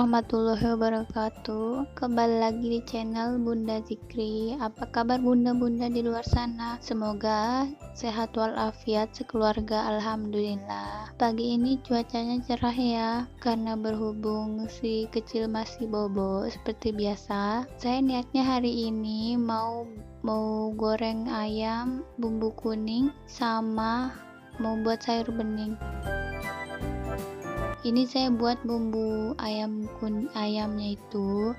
warahmatullahi wabarakatuh. Kembali lagi di channel Bunda Zikri. Apa kabar bunda-bunda di luar sana? Semoga sehat walafiat sekeluarga, alhamdulillah. Pagi ini cuacanya cerah ya, karena berhubung si kecil masih bobo seperti biasa. Saya niatnya hari ini mau goreng ayam bumbu kuning sama mau buat sayur bening. Ini saya buat bumbu ayamnya itu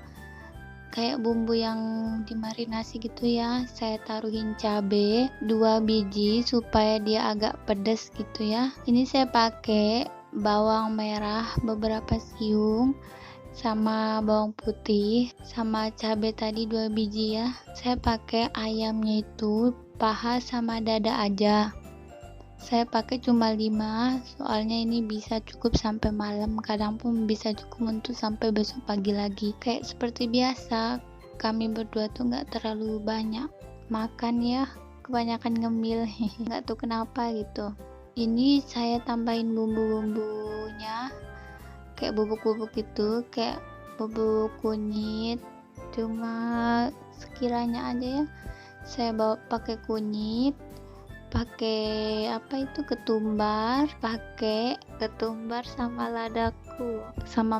kayak bumbu yang dimarinasi gitu ya. Saya taruhin cabe 2 biji supaya dia agak pedas gitu ya. Ini saya pakai bawang merah beberapa siung sama bawang putih sama cabe tadi 2 biji ya. Saya pakai ayamnya itu paha sama dada aja. Saya pakai cuma 5, soalnya ini bisa cukup sampai malam, kadang pun bisa cukup untuk sampai besok pagi lagi. Kayak seperti biasa, kami berdua tuh nggak terlalu banyak makan ya, kebanyakan ngemil, nggak tahu kenapa gitu. Ini saya tambahin bumbu-bumbunya, kayak bubuk-bubuk gitu, kayak bubuk kunyit, cuma sekiranya aja ya. Saya bawa pakai kunyit, pakai ketumbar sama ladaku sama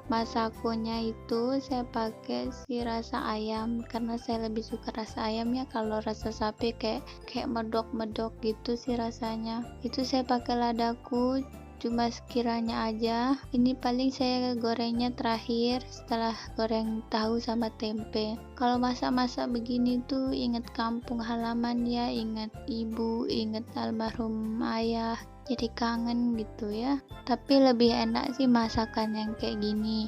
masakonya itu saya pakai si rasa ayam karena saya lebih suka rasa ayam ya. Kalau rasa sapi kayak medok gitu sih rasanya. Itu saya pakai ladaku cuma sekiranya aja. Ini paling saya gorengnya terakhir setelah goreng tahu sama tempe. Kalau masak-masak begini tuh inget kampung halaman ya, inget ibu, inget almarhum ayah, jadi kangen gitu ya. Tapi lebih enak sih masakan yang kayak gini,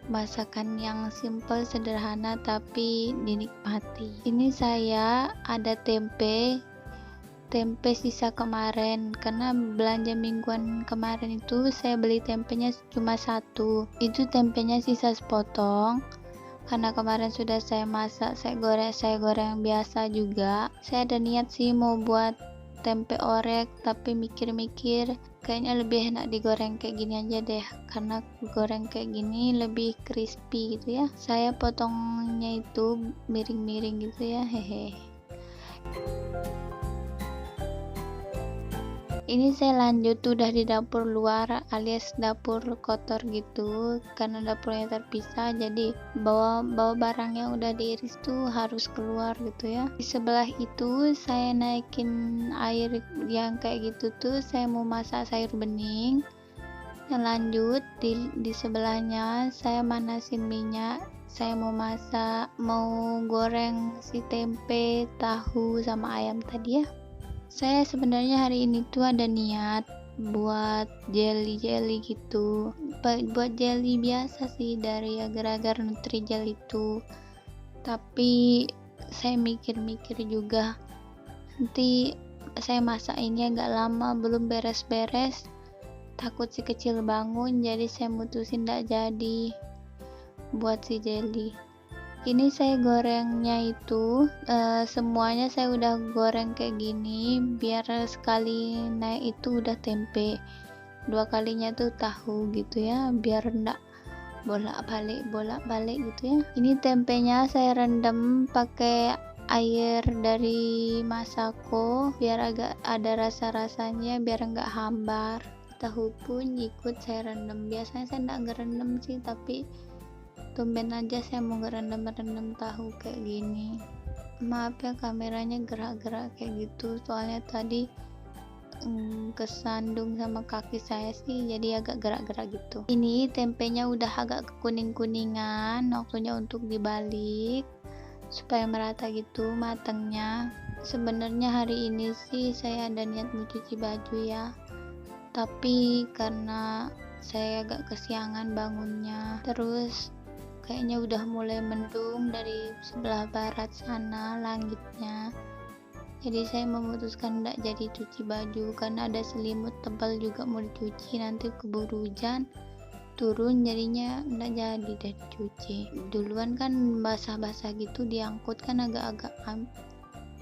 masakan yang simple sederhana tapi dinikmati. Ini saya ada tempe sisa kemarin, karena belanja mingguan kemarin itu saya beli tempenya cuma 1. Itu tempenya sisa sepotong, karena kemarin sudah saya masak, saya goreng biasa juga. Saya ada niat sih mau buat tempe orek, tapi mikir-mikir kayaknya lebih enak digoreng kayak gini aja deh, karena goreng kayak gini lebih crispy gitu ya. Saya potongnya itu miring-miring gitu ya, hehe. Ini saya lanjut udah di dapur luar alias dapur kotor gitu, karena dapurnya terpisah, jadi bawa barang yang udah diiris tuh harus keluar gitu ya. Di sebelah itu saya naikin air yang kayak gitu tuh, saya mau masak sayur bening. Dan lanjut di sebelahnya saya manasin minyak, saya mau goreng si tempe, tahu sama ayam tadi ya. Saya sebenarnya hari ini tuh ada niat buat jelly gitu, buat jelly biasa sih dari agar-agar Nutrijel itu. Tapi saya mikir-mikir juga, nanti saya masak ini agak lama belum beres-beres, takut si kecil bangun, jadi saya mutusin gak jadi buat si jelly. Ini saya gorengnya itu semuanya saya udah goreng kayak gini, biar sekali naik itu udah tempe, 2 kalinya tuh tahu gitu ya, biar enggak bolak-balik gitu ya. Ini tempenya saya rendam pakai air dari masako biar agak ada rasa-rasanya, biar enggak hambar. Tahu pun ikut saya rendam, biasanya saya enggak ngerendam sih, tapi tumben aja saya mau ngerendam tahu kayak gini. Maaf ya kameranya gerak-gerak kayak gitu, soalnya tadi kesandung sama kaki saya sih, jadi agak gerak-gerak gitu. Ini tempenya udah agak kuning-kuningan, waktunya untuk dibalik supaya merata gitu matangnya. Sebenarnya hari ini sih saya ada niat mau cuci baju ya, tapi karena saya agak kesiangan bangunnya, terus kayaknya udah mulai mendung dari sebelah barat sana langitnya, jadi saya memutuskan tidak jadi cuci baju karena ada selimut tebal juga mau dicuci, nanti keburu hujan turun, jadinya tidak jadi deh dicuci duluan, kan basah-basah gitu diangkut kan agak-agak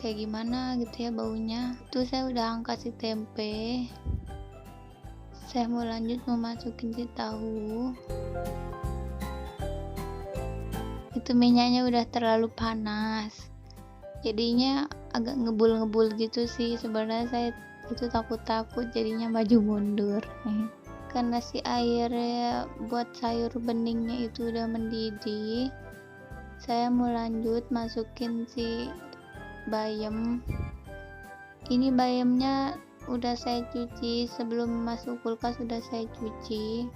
kayak gimana gitu ya baunya. Itu saya udah angkat si tempe, Saya mau lanjut memasukin si tahu. Itu minyaknya udah terlalu panas, jadinya agak ngebul-ngebul gitu sih. Sebenarnya saya itu takut-takut jadinya maju mundur. Karena si air buat sayur beningnya itu udah mendidih, saya mau lanjut masukin si bayam. Ini bayamnya udah saya cuci sebelum masuk kulkas, udah saya cuci.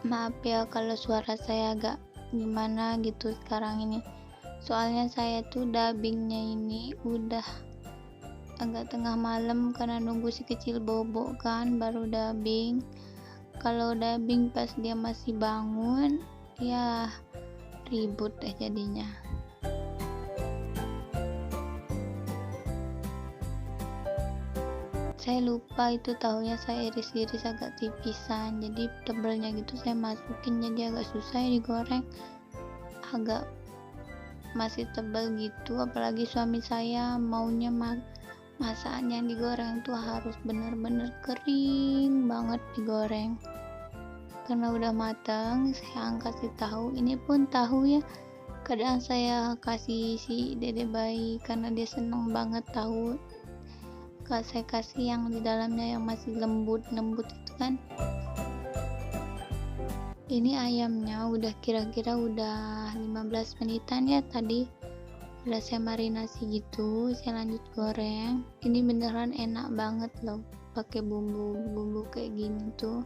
Maaf ya kalau suara saya agak gimana gitu sekarang ini, soalnya saya tuh dubbingnya ini udah agak tengah malam karena nunggu si kecil bobo kan, baru dubbing. Kalau dubbing pas dia masih bangun ya ribut deh jadinya. Saya lupa itu tahunya saya iris-iris agak tipisan, jadi tebelnya gitu saya masukin, jadi agak susah ya digoreng, agak masih tebal gitu. Apalagi suami saya maunya masakan yang digoreng tuh harus bener-bener kering banget digoreng. Karena udah matang, saya angkat si tahu. Ini pun tahu ya kadang saya kasih si dede bayi karena dia seneng banget tahu. Saya kasih yang di dalamnya yang masih lembut-lembut itu kan. Ini ayamnya udah kira-kira udah 15 menitan ya, tadi udah saya marinasi gitu. Saya lanjut goreng. Ini beneran enak banget loh pakai bumbu kayak gini tuh.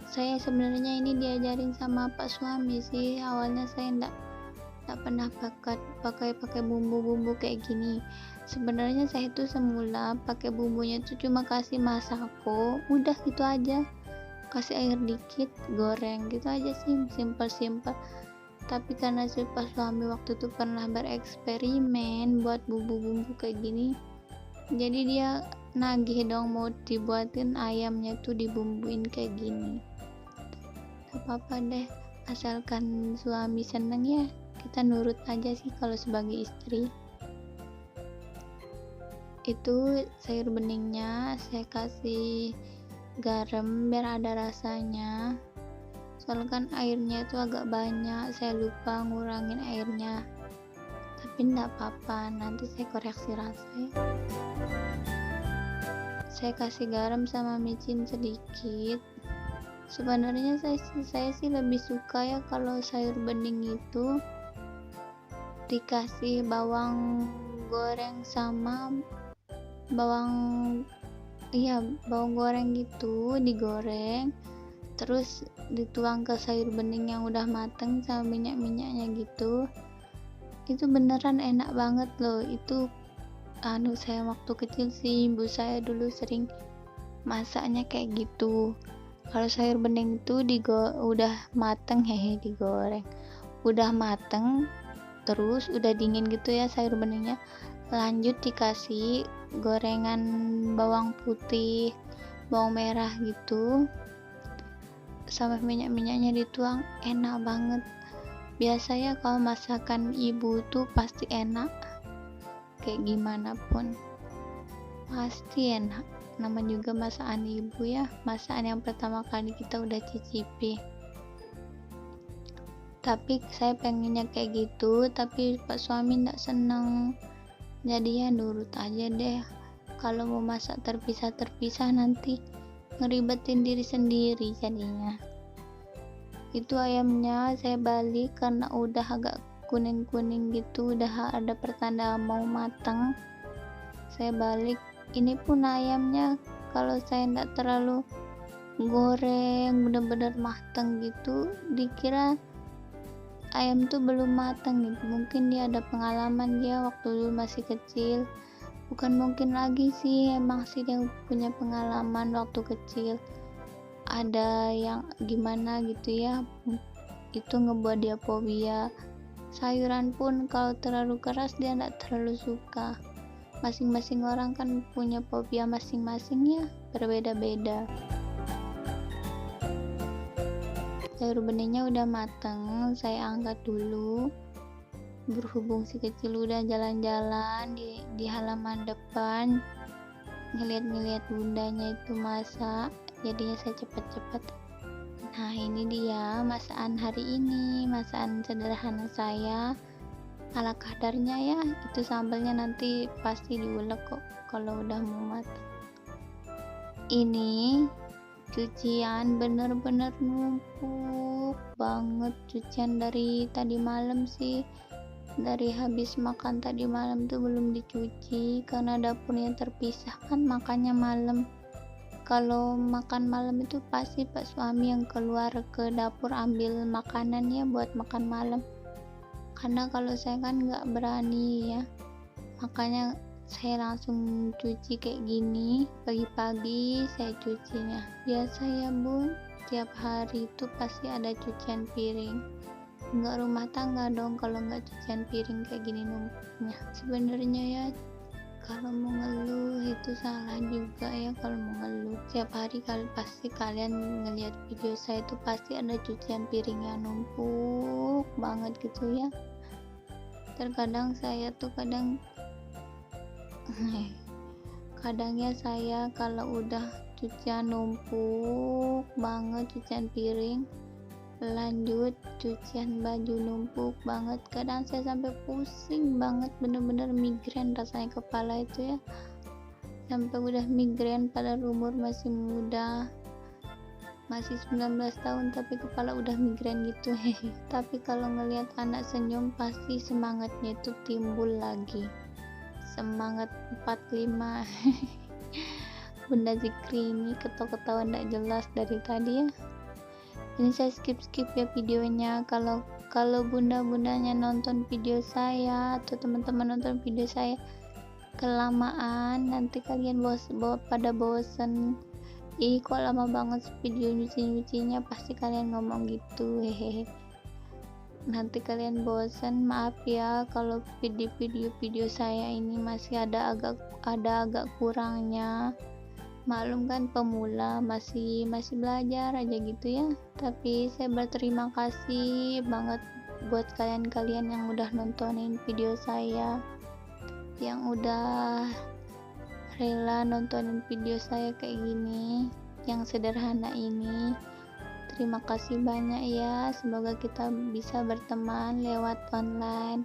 Saya sebenarnya ini diajarin sama pak suami sih. Awalnya saya enggak pernah pakai bumbu-bumbu kayak gini. Sebenarnya saya tuh semula pakai bumbunya tuh cuma kasih masako, udah gitu aja, kasih air dikit, goreng gitu aja sih, simple. Tapi karena si pas suami waktu itu pernah bereksperimen buat bumbu-bumbu kayak gini, jadi dia nagih dong mau dibuatin ayamnya tuh dibumbuin kayak gini. Gak apa-apa deh, asalkan suami seneng ya kita nurut aja sih kalau sebagai istri. Itu sayur beningnya saya kasih garam biar ada rasanya, soalnya kan airnya itu agak banyak, saya lupa ngurangin airnya, tapi enggak apa-apa, nanti saya koreksi rasa ya. Saya kasih garam sama micin sedikit. Sebenarnya saya sih lebih suka ya kalau sayur bening itu dikasih bawang goreng sama bawang goreng gitu, digoreng terus dituang ke sayur bening yang udah mateng sama minyak-minyaknya gitu. Itu beneran enak banget loh. Itu saya waktu kecil sih ibu saya dulu sering masaknya kayak gitu. Kalau sayur bening itu udah mateng digoreng, udah mateng terus udah dingin gitu ya sayur beningnya, lanjut dikasih gorengan bawang putih, bawang merah gitu sama minyak-minyaknya dituang, enak banget. Biasanya kalau masakan ibu tuh pasti enak, kayak gimana pun pasti enak. Nama juga masakan ibu ya, masakan yang pertama kali kita udah cicipi. Tapi saya pengennya kayak gitu, tapi pak suami nggak seneng, jadi ya nurut aja deh. Kalau mau masak terpisah nanti ngeribetin diri sendiri jadinya. Itu ayamnya saya balik karena udah agak kuning-kuning gitu, udah ada pertanda mau matang. Saya balik. Ini pun ayamnya kalau saya nggak terlalu goreng bener-bener matang gitu, dikira ayam tuh belum matang gitu. Mungkin dia ada pengalaman, dia waktu dulu masih kecil, bukan mungkin lagi sih, emang sih dia punya pengalaman waktu kecil ada yang gimana gitu ya, itu ngebuat dia fobia. Sayuran pun kalau terlalu keras dia nggak terlalu suka. Masing-masing orang kan punya fobia masing-masing ya, berbeda-beda. Sayur beningnya udah mateng, saya angkat dulu. Berhubung si kecil udah jalan-jalan di halaman depan, ngeliat-ngeliat bundanya itu masak, jadinya saya cepet-cepet. Nah, ini dia masakan hari ini, masakan sederhana saya ala kadarnya ya. Itu sambalnya nanti pasti diulek kok kalau udah mau matang. Ini cucian bener-bener numpuk banget, cucian dari tadi malam sih, dari habis makan tadi malam tuh belum dicuci karena dapurnya terpisah kan, makannya malam. Kalau makan malam itu pasti Pak suami yang keluar ke dapur ambil makanan ya buat makan malam, karena kalau saya kan nggak berani ya, makanya saya langsung cuci kayak gini. Pagi-pagi saya cucinya biasa ya bun, tiap hari itu pasti ada cucian piring, nggak rumah tangga dong kalau nggak cucian piring kayak gini numpuknya. Sebenarnya ya kalau mau ngeluh itu salah juga ya. Kalau mau ngeluh tiap hari pasti kalian ngelihat video saya itu pasti ada cucian piringnya numpuk banget gitu ya. Terkadang saya tuh kadangnya saya kalau udah cucian numpuk banget, cucian piring lanjut cucian baju numpuk banget, kadang saya sampai pusing banget, bener-bener migrain rasanya kepala itu ya, sampai udah migrain padahal umur masih muda, masih 19 tahun tapi kepala udah migrain gitu. Tapi kalau ngelihat anak senyum pasti semangatnya itu timbul lagi, semangat 45. Bunda Zikri ini ketawa-ketawa ndak jelas dari tadi ya. Ini saya skip ya videonya. Kalau bunda-bundanya nonton video saya atau teman-teman nonton video saya kelamaan, nanti kalian pada bosen, ih kok lama banget video nyuci-nyucinya, pasti kalian ngomong gitu. Hehehe, nanti kalian bosen. Maaf ya kalau video saya ini masih ada agak kurangnya, maklum kan pemula, masih belajar aja gitu ya. Tapi saya berterima kasih banget buat kalian yang udah nontonin video saya, yang udah rela nontonin video saya kayak gini, yang sederhana ini. Terima kasih banyak ya, semoga kita bisa berteman lewat online.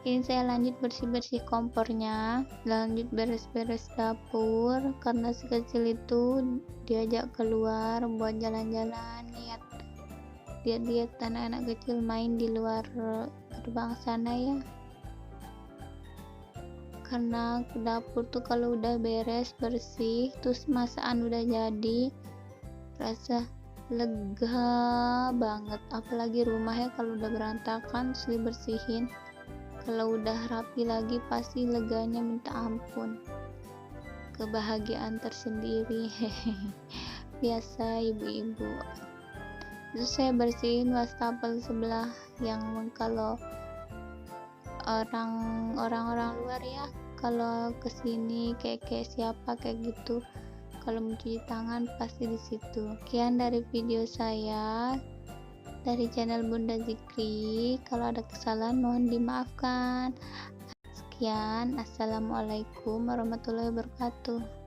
Ini saya lanjut bersih-bersih kompornya, lanjut beres-beres dapur, karena si kecil itu diajak keluar buat jalan-jalan, lihat anak-anak kecil main di luar gerbang sana ya. Karena ke dapur tuh kalau udah beres bersih terus masakan udah jadi, rasa lega banget. Apalagi rumahnya kalau udah berantakan terus dibersihin, kalau udah rapi lagi pasti leganya minta ampun, kebahagiaan tersendiri. Biasa ibu-ibu. Terus saya bersihin wastafel sebelah, yang kalau orang-orang luar ya, kalau kesini kayak siapa kayak gitu, kalau mencuci tangan pasti di situ. Sekian dari video saya dari channel Bunda Zikri. Kalau ada kesalahan mohon dimaafkan. Sekian, assalamualaikum warahmatullahi wabarakatuh.